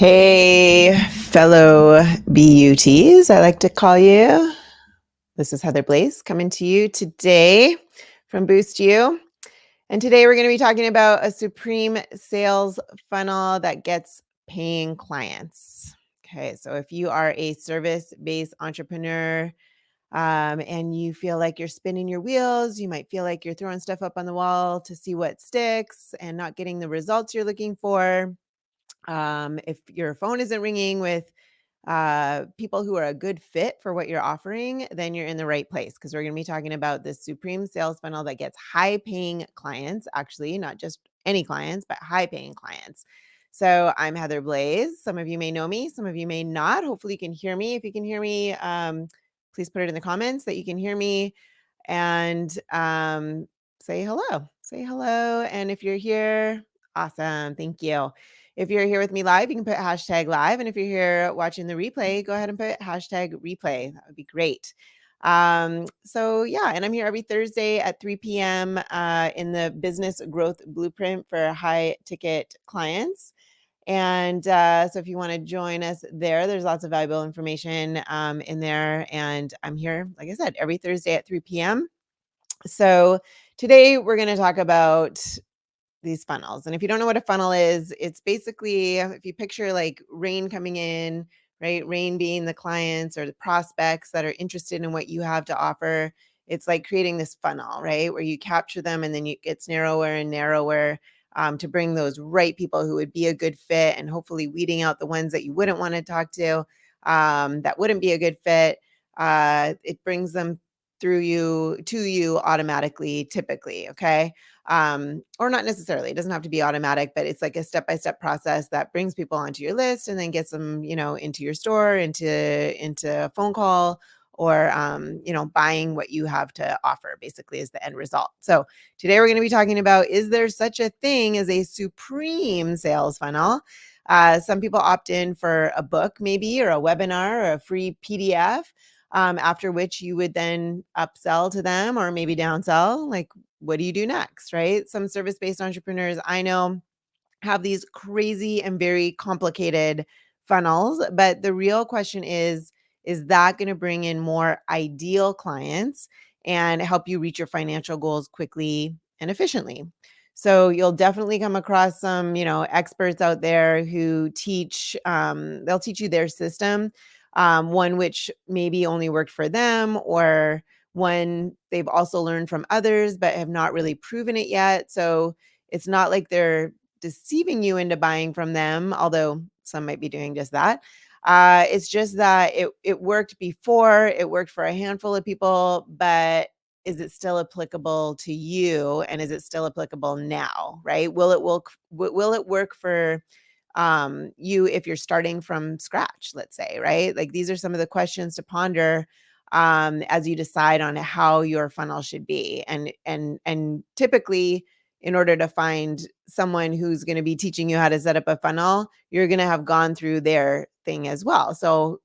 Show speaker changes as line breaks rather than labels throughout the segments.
Hey, fellow BUTs, I like to call you. This is Heather Blaze coming to you today from Boost You. And today we're going to be talking about a supreme sales funnel that gets paying clients. Okay, so if you are a service based entrepreneur and you feel like you're spinning your wheels, you might feel like you're throwing stuff up on the wall to see what sticks and not getting the results you're looking for. If your phone isn't ringing with people who are a good fit for what you're offering, then you're in the right place because we're going to be talking about this supreme sales funnel that gets high paying clients, actually, not just any clients, but high paying clients. So I'm Heather Blaze. Some of you may know me, some of you may not. Hopefully, you can hear me. If you can hear me, please put it in the comments that you can hear me and say hello. Say hello. And if you're here, awesome. Thank you. If you're here with me live, you can put hashtag live. And if you're here watching the replay, go ahead and put hashtag replay. That would be great. So yeah, and I'm here every Thursday at 3 p.m. In the business growth blueprint for high ticket clients. And so if you want to join us there, there's lots of valuable information in there. And I'm here, like I said, every Thursday at 3 p.m. So today we're going to talk about these funnels. And if you don't know what a funnel is, it's basically if you picture like rain coming in, right? Rain being the clients or the prospects that are interested in what you have to offer. It's like creating this funnel, right? Where you capture them and then it gets narrower and narrower to bring those right people who would be a good fit and hopefully weeding out the ones that you wouldn't want to talk to that wouldn't be a good fit. It brings them through you to you automatically, typically. Okay. Or not necessarily. It doesn't have to be automatic, but it's like a step-by-step process that brings people onto your list and then gets them, into your store, into a phone call, or buying what you have to offer. Basically, is the end result. So today we're going to be talking about: is there such a thing as a supreme sales funnel? Some people opt in for a book, maybe, or a webinar, or a free PDF. After which you would then upsell to them or maybe downsell. Like, what do you do next, right? Some service-based entrepreneurs I know have these crazy and very complicated funnels, but the real question is that going to bring in more ideal clients and help you reach your financial goals quickly and efficiently? So you'll definitely come across some, experts out there who teach, they'll teach you their system, one which maybe only worked for them, or one they've also learned from others but have not really proven it yet. So it's not like they're deceiving you into buying from them, although some might be doing just that. It's just that it worked before, it worked for a handful of people, but is it still applicable to you? And is it still applicable now? Right? Will it work for you if you're starting from scratch, let's say, right? Like these are some of the questions to ponder as you decide on how your funnel should be. And typically, in order to find someone who's going to be teaching you how to set up a funnel, you're going to have gone through their thing as well. So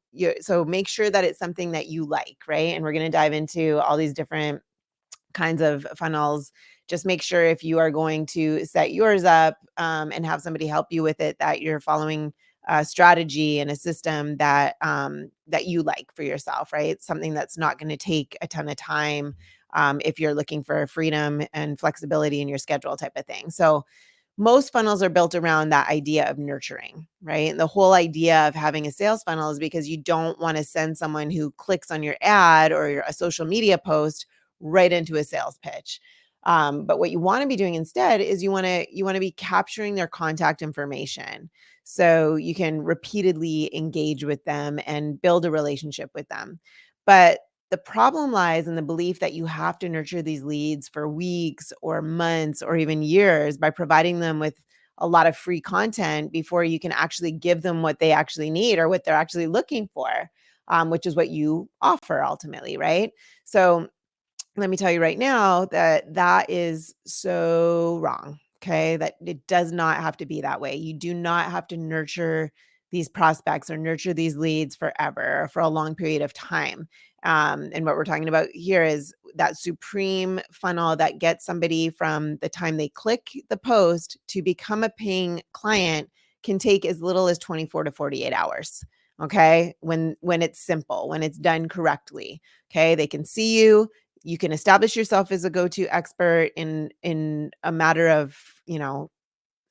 make sure that it's something that you like, right? And we're going to dive into all these different kinds of funnels. Just make sure if you are going to set yours up and have somebody help you with it, that you're following a strategy and a system that you like for yourself, right? Something that's not going to take a ton of time if you're looking for freedom and flexibility in your schedule type of thing. So most funnels are built around that idea of nurturing, right? And the whole idea of having a sales funnel is because you don't want to send someone who clicks on your ad or a social media post right into a sales pitch. But what you want to be doing instead is you want to be capturing their contact information so you can repeatedly engage with them and build a relationship with them. But the problem lies in the belief that you have to nurture these leads for weeks or months or even years by providing them with a lot of free content before you can actually give them what they actually need or what they're actually looking for, which is what you offer ultimately, right? So let me tell you right now that that is so wrong. Okay. That it does not have to be that way. You do not have to nurture these prospects or nurture these leads forever or for a long period of time. And what we're talking about here is that supreme funnel that gets somebody from the time they click the post to become a paying client can take as little as 24 to 48 hours. Okay. When it's simple, when it's done correctly. Okay. They can see you. You can establish yourself as a go-to expert in a matter of,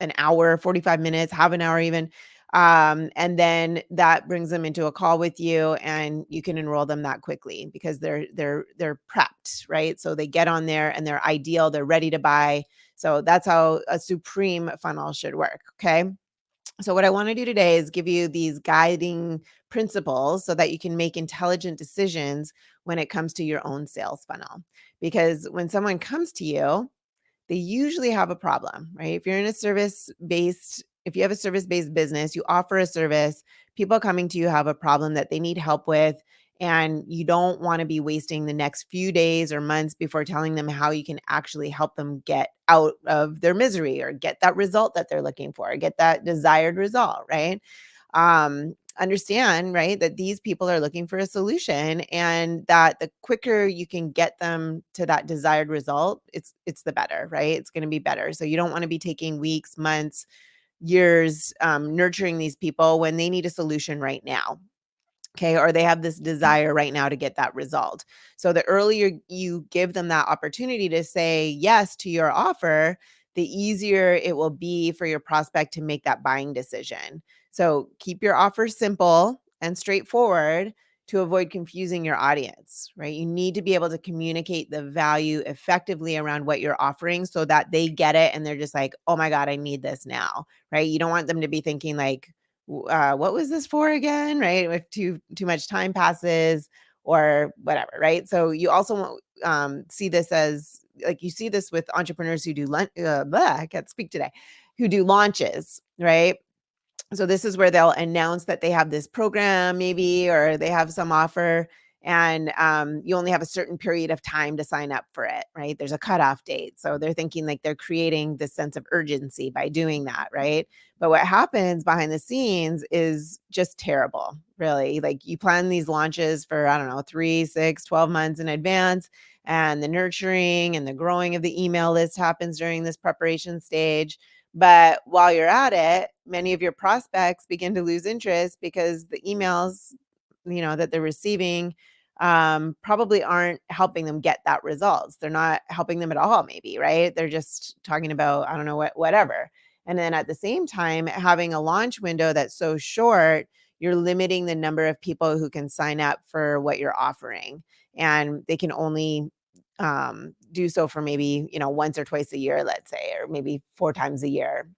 an hour, 45 minutes, half an hour even. And then that brings them into a call with you and you can enroll them that quickly because they're prepped, right? So they get on there and they're ideal, they're ready to buy. So that's how a supreme funnel should work. Okay. So what I want to do today is give you these guiding principles so that you can make intelligent decisions when it comes to your own sales funnel. Because when someone comes to you, they usually have a problem, right? If you have a service-based business, you offer a service, people coming to you have a problem that they need help with, and you don't want to be wasting the next few days or months before telling them how you can actually help them get out of their misery or get that result that they're looking for, get that desired result, right? Understand, right, that these people are looking for a solution and that the quicker you can get them to that desired result, it's the better, right? It's going to be better. So you don't want to be taking weeks, months, years nurturing these people when they need a solution right now. Okay. Or they have this desire right now to get that result. So the earlier you give them that opportunity to say yes to your offer, the easier it will be for your prospect to make that buying decision. So keep your offer simple and straightforward to avoid confusing your audience, right? You need to be able to communicate the value effectively around what you're offering so that they get it and they're just like, oh my God, I need this now, right? You don't want them to be thinking like, what was this for again? Right. If too much time passes or whatever. Right. So you also see this as like you see this with entrepreneurs who do I can't speak today, who do launches. Right. So this is where they'll announce that they have this program maybe, or they have some offer and you only have a certain period of time to sign up for it, right? There's a cutoff date. So they're thinking like they're creating this sense of urgency by doing that, right? But what happens behind the scenes is just terrible, really. Like you plan these launches for, I don't know, 3, 6, 12 months in advance. And the nurturing and the growing of the email list happens during this preparation stage. But while you're at it, many of your prospects begin to lose interest because the emails, that they're receiving probably aren't helping them get that results. They're not helping them at all, maybe, right? They're just talking about, I don't know, whatever. And then at the same time, having a launch window that's so short, you're limiting the number of people who can sign up for what you're offering. And they can only do so for maybe, once or twice a year, let's say, or maybe 4 times a year.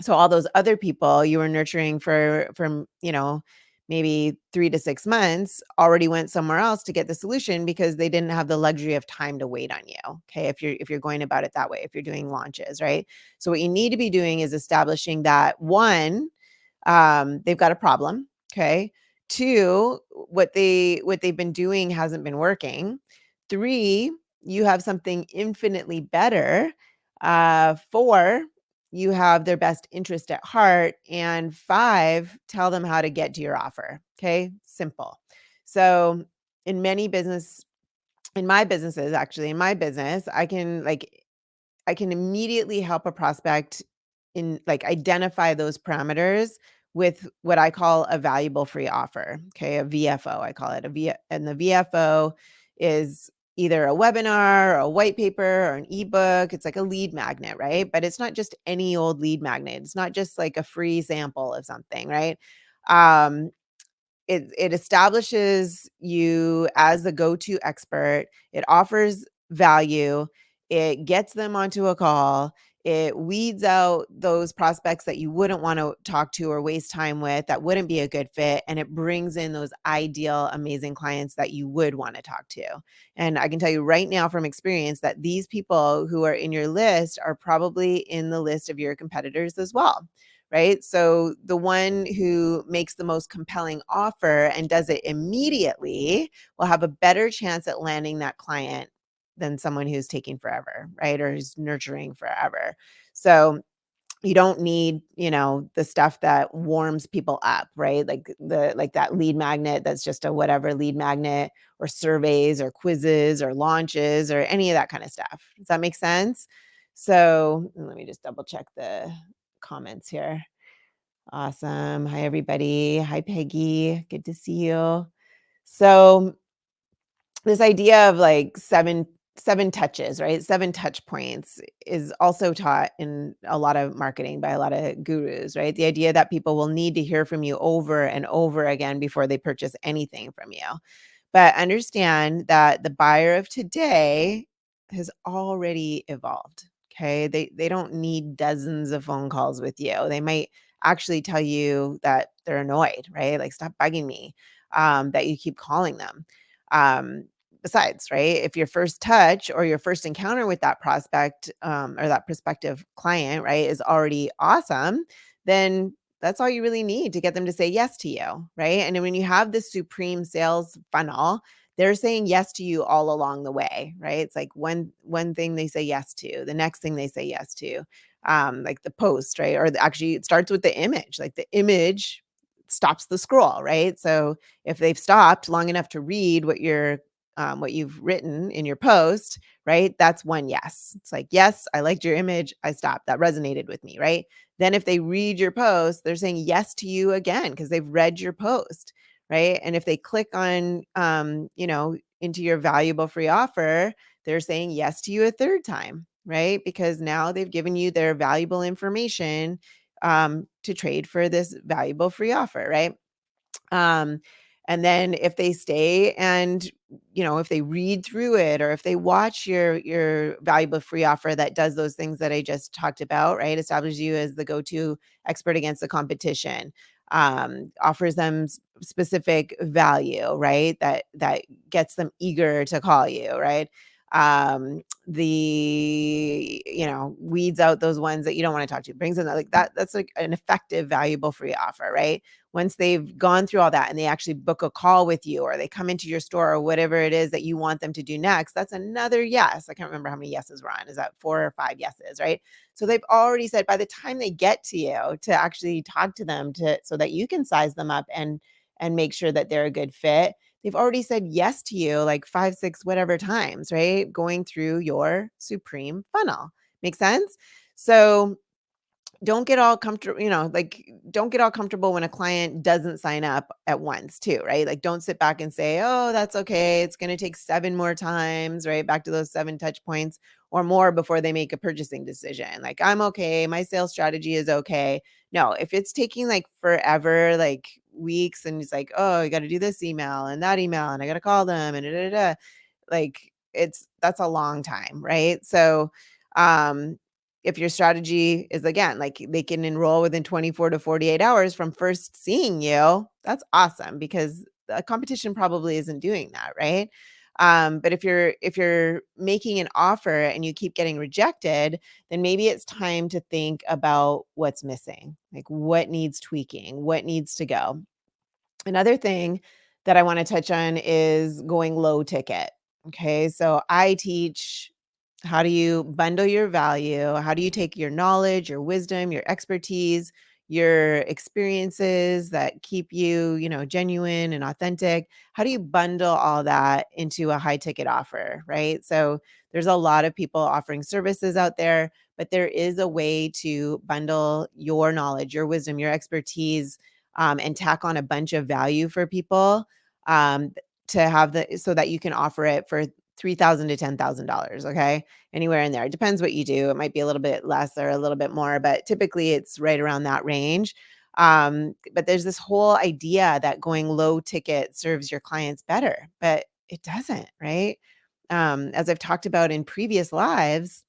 So all those other people you were nurturing for maybe 3 to 6 months already went somewhere else to get the solution because they didn't have the luxury of time to wait on you. Okay, if you're going about it that way, if you're doing launches, right? So what you need to be doing is establishing that one, they've got a problem. Okay. Two, what they've been doing hasn't been working. Three, you have something infinitely better. Four, you have their best interest at heart. And five, tell them how to get to your offer. Okay. Simple. So in many business, in my businesses, actually, in my business, I can immediately help a prospect in like identify those parameters with what I call a valuable free offer. Okay. A VFO, I call it and the VFO is either a webinar or a white paper or an ebook. It's like a lead magnet, right? But it's not just any old lead magnet. It's not just like a free sample of something, right? Um, it establishes you as the go-to expert. It offers value. It gets them onto a call. It weeds out those prospects that you wouldn't want to talk to or waste time with that wouldn't be a good fit. And it brings in those ideal, amazing clients that you would want to talk to. And I can tell you right now from experience that these people who are in your list are probably in the list of your competitors as well, right? So the one who makes the most compelling offer and does it immediately will have a better chance at landing that client than someone who's taking forever, right? Or who's nurturing forever. So you don't need, the stuff that warms people up, right? Like that lead magnet that's just a whatever lead magnet, or surveys or quizzes or launches or any of that kind of stuff. Does that make sense? So let me just double check the comments here. Awesome. Hi, everybody. Hi, Peggy. Good to see you. So, this idea of like seven touches, right? Seven touch points is also taught in a lot of marketing by a lot of gurus, right? The idea that people will need to hear from you over and over again before they purchase anything from you. But understand that the buyer of today has already evolved. Okay. They don't need dozens of phone calls with you. They might actually tell you that they're annoyed, right? Like, stop bugging me, that you keep calling them. Um, Besides, right, if your first touch or your first encounter with that prospect, or that prospective client, right, is already awesome, then that's all you really need to get them to say yes to you, right? And then when you have this supreme sales funnel, they're saying yes to you all along the way, right? It's like one thing they say yes to, the next thing they say yes to, like the post, right? Or actually, it starts with the image. Like the image stops the scroll, right? So if they've stopped long enough to read what you've written in your post, right? That's one yes. It's like, yes, I liked your image. I stopped. That resonated with me, right? Then if they read your post, they're saying yes to you again because they've read your post, right? And if they click on, into your valuable free offer, they're saying yes to you a third time, right? Because now they've given you their valuable information, to trade for this valuable free offer, right? Um, and then if they stay and, if they read through it or if they watch your valuable free offer that does those things that I just talked about, right? Establishes you as the go-to expert against the competition. Offers them specific value, right? That gets them eager to call you, right? Weeds out those ones that you don't want to talk to, brings in like that. That's like an effective, valuable free offer, right? Once they've gone through all that and they actually book a call with you or they come into your store or whatever it is that you want them to do next, that's another yes. I can't remember how many yeses we're on. Is that 4 or 5 yeses, right? So they've already said by the time they get to you to actually talk to them so that you can size them up and make sure that they're a good fit, they've already said yes to you like 5, 6, whatever times, right? Going through your supreme funnel. Make sense? So don't get all comfortable, don't get all comfortable when a client doesn't sign up at once too, right? Like don't sit back and say, "Oh, that's okay. It's going to take 7 more times," right? Back to those 7 touch points or more before they make a purchasing decision. Like, "I'm okay. My sales strategy is okay." No, if it's taking like forever, like weeks and it's like, "Oh, you got to do this email and that email and I got to call them and da, da, da," like that's a long time, right? So, um if your strategy is again like they can enroll within 24 to 48 hours from first seeing you, that's awesome because the competition probably isn't doing that, right? But if you're making an offer and you keep getting rejected, then maybe it's time to think about what's missing, like what needs tweaking, what needs to go. Another thing that I want to touch on is going low ticket. Okay. So I teach how do you bundle your value? How do you take your knowledge, your wisdom, your expertise, your experiences that keep you, genuine and authentic? How do you bundle all that into a high ticket offer? Right. So there's a lot of people offering services out there, but there is a way to bundle your knowledge, your wisdom, your expertise, and tack on a bunch of value for people, um, to have so that you can offer it for $3,000 to $10,000. Okay, anywhere in there. It depends what you do. It might be a little bit less or a little bit more, but typically it's right around that range. But there's this whole idea that going low ticket serves your clients better, but it doesn't, right? As I've talked about in previous lives,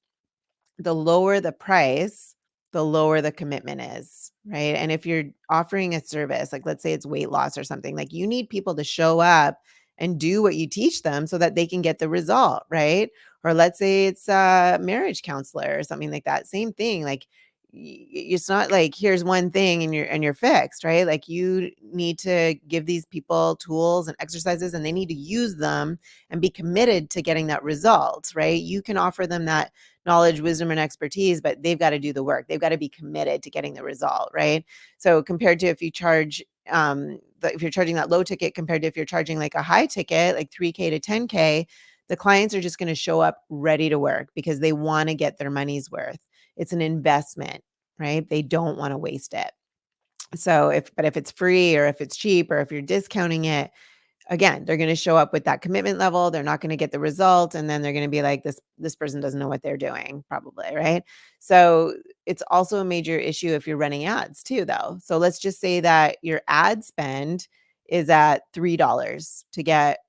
the lower the price, the lower the commitment is, right? And if you're offering a service, like let's say it's weight loss or something, like you need people to show up and do what you teach them so that they can get the result, right? Or let's say it's a marriage counselor or something like that. Same thing. Like it's not like here's one thing and you're fixed, right? Like you need to give these people tools and exercises and they need to use them and be committed to getting that result, right? You can offer them that knowledge, wisdom, and expertise, but they've got to do the work. They've got to be committed to getting the result, right? So compared to if you charge, if you're charging that low ticket compared to if you're charging like a high ticket, like 3K to 10K, the clients are just going to show up ready to work because they want to get their money's worth. It's an investment, right? They don't want to waste it. So if it's free or if it's cheap or if you're discounting it, again, they're gonna show up with that commitment level, they're not gonna get the result, and then they're gonna be like, "This person doesn't know what they're doing," probably, right? So, it's also a major issue if you're running ads too, though. So, let's just say that your ad spend is at $3 to get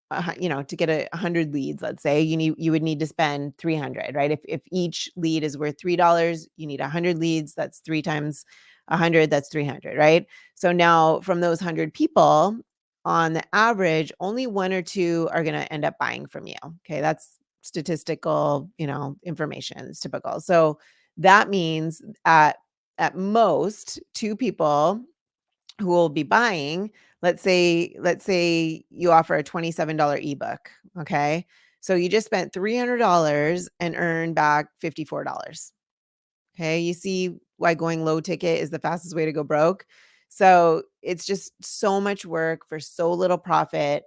to get 100 leads, let's say, you would need to spend 300, right? If each lead is worth $3, you need 100 leads, that's 3 times 100, that's 300, right? So now from those 100 people, on the average, only 1 or 2 are gonna end up buying from you, okay? That's statistical, information, it's typical. So that means at most 2 people who will be buying, let's say you offer a $27 ebook, okay? So you just spent $300 and earned back $54. Okay? You see why going low ticket is the fastest way to go broke? So, it's just so much work for so little profit,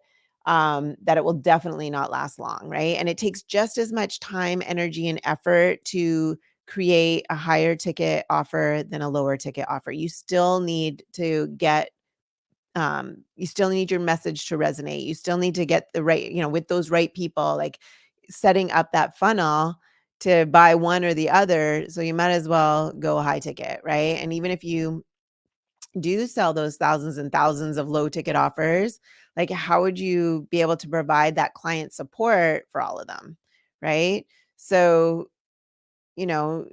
that it will definitely not last long, right? And it takes just as much time, energy, and effort to create a higher ticket offer than a lower ticket offer. You still need your message to resonate. You still need to get the right, with those right people, like setting up that funnel to buy one or the other. So you might as well go high ticket, right? And even if you do sell those thousands and thousands of low ticket offers, like how would you be able to provide that client support for all of them? Right. So, you know,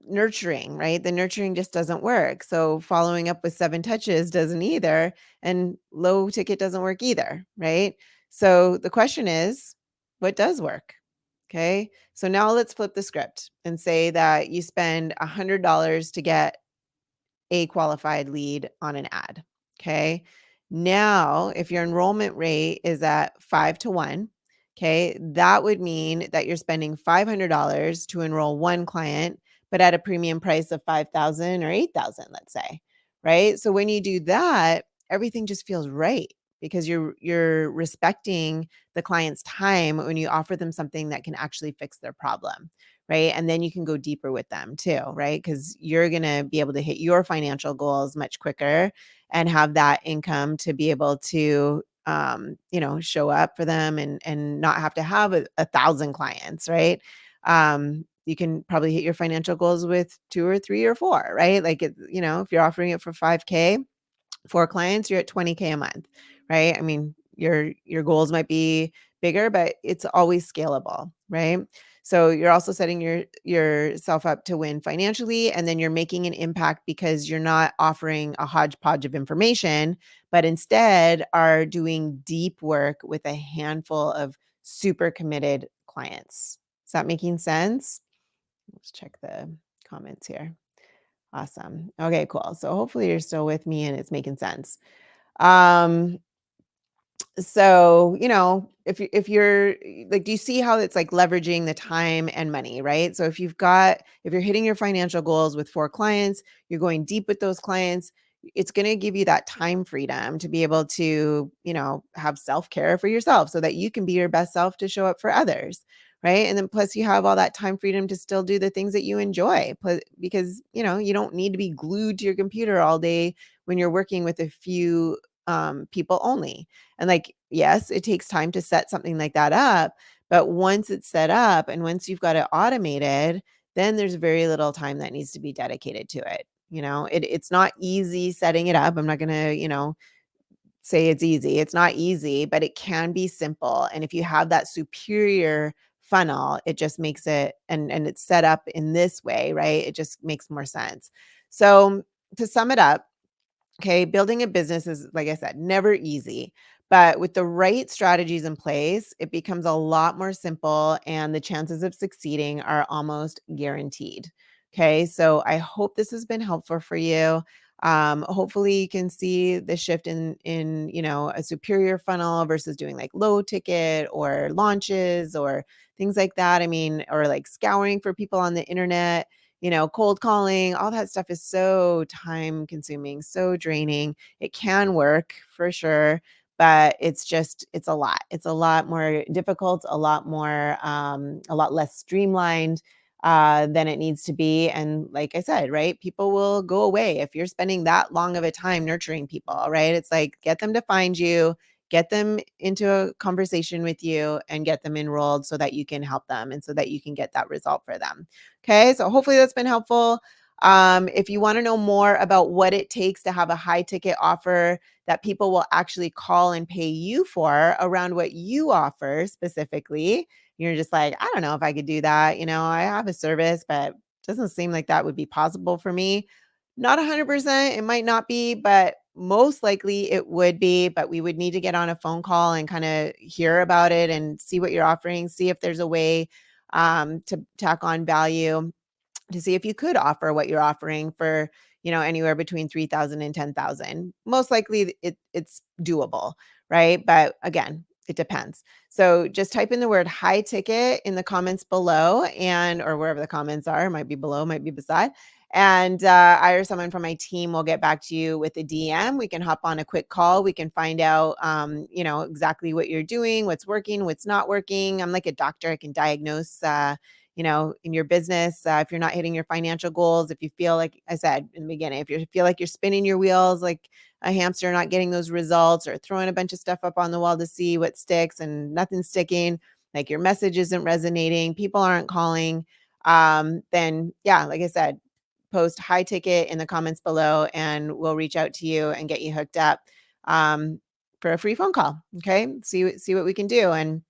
nurturing, right? The nurturing just doesn't work. So following up with 7 touches doesn't either, and low ticket doesn't work either, right? So the question is, what does work? Okay? So now let's flip the script and say that you spend $100 to get a qualified lead on an ad. Okay. Now, if your enrollment rate is at 5 to 1, okay, that would mean that you're spending $500 to enroll one client, but at a premium price of 5,000 or 8,000, let's say. Right. So when you do that, everything just feels right because you're respecting the client's time when you offer them something that can actually fix their problem, right? And then you can go deeper with them too, right? Because you're going to be able to hit your financial goals much quicker and have that income to be able to show up for them and not have to have a thousand clients, right? You can probably hit your financial goals with 2 or 3 or 4, right? Like if you're offering it for 5K, 4 clients, you're at 20K a month, right? I mean, your goals might be bigger, but it's always scalable, right? So you're also setting yourself up to win financially, and then you're making an impact because you're not offering a hodgepodge of information, but instead are doing deep work with a handful of super committed clients. Is that making sense? Let's check the comments here. Awesome. Okay, cool. So hopefully you're still with me and it's making sense. Um, so, if you're like, do you see how it's like leveraging the time and money, right? So if you're hitting your financial goals with 4 clients, you're going deep with those clients, it's going to give you that time freedom to be able to, have self-care for yourself so that you can be your best self to show up for others. Right. And then plus you have all that time freedom to still do the things that you enjoy because, you don't need to be glued to your computer all day when you're working with a few people only. And like, yes, it takes time to set something like that up, but once it's set up and once you've got it automated, then there's very little time that needs to be dedicated to it. It's not easy setting it up. I'm not going to, say it's easy. It's not easy, but it can be simple. And if you have that superior funnel, it just makes it and it's set up in this way, right? It just makes more sense. So to sum it up, okay, building a business is, like I said, never easy. But with the right strategies in place, it becomes a lot more simple and the chances of succeeding are almost guaranteed. Okay, so I hope this has been helpful for you. Hopefully you can see the shift in a superior funnel versus doing like low ticket or launches or things like that. I mean, or like scouring for people on the internet, cold calling, all that stuff is so time consuming, so draining. It can work for sure, but it's a lot. It's a lot more difficult, a lot more, a lot less streamlined. than it needs to be. And like I said, right, people will go away if you're spending that long of a time nurturing people, right? It's like get them to find you, get them into a conversation with you, and get them enrolled so that you can help them and so that you can get that result for them. Okay, so hopefully that's been helpful. If you want to know more about what it takes to have a high ticket offer that people will actually call and pay you for around what you offer specifically, you're just like, I don't know if I could do that. I have a service, but it doesn't seem like that would be possible for me. Not 100%. It might not be, but most likely it would be. But we would need to get on a phone call and kind of hear about it and see what you're offering, see if there's a way to tack on value to see if you could offer what you're offering for, anywhere between 3,000 and 10,000. Most likely it's doable, right? But again, it depends. So just type in the word high ticket in the comments below and or wherever the comments are, might be below, might be beside. And I or someone from my team will get back to you with a DM. We can hop on a quick call. We can find out, exactly what you're doing, what's working, what's not working. I'm like a doctor. I can diagnose in your business, if you're not hitting your financial goals, if you feel like I said in the beginning, if you feel like you're spinning your wheels like a hamster, not getting those results, or throwing a bunch of stuff up on the wall to see what sticks and nothing's sticking, like your message isn't resonating, people aren't calling, then yeah, like I said, post high ticket in the comments below and we'll reach out to you and get you hooked up um, for a free phone call. Okay. See what we can do. And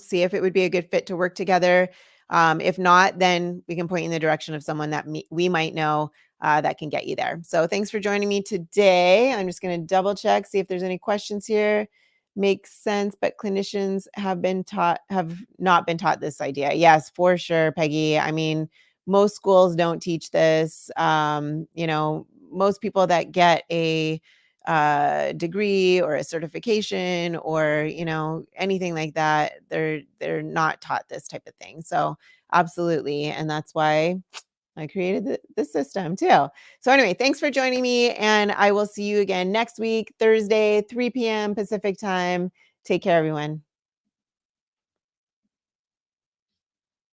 see if it would be a good fit to work together. If not, then we can point you in the direction of someone that we might know that can get you there. So thanks for joining me today. I'm just going to double check, see if there's any questions here. Makes sense, but clinicians have not been taught this idea. Yes, for sure, Peggy. I mean, most schools don't teach this. Most people that get a degree or a certification or anything like that, they're not taught this type of thing. So absolutely, and that's why I created the system too. So anyway, thanks for joining me, and I will see you again next week, Thursday, 3 p.m. Pacific time. Take care, everyone.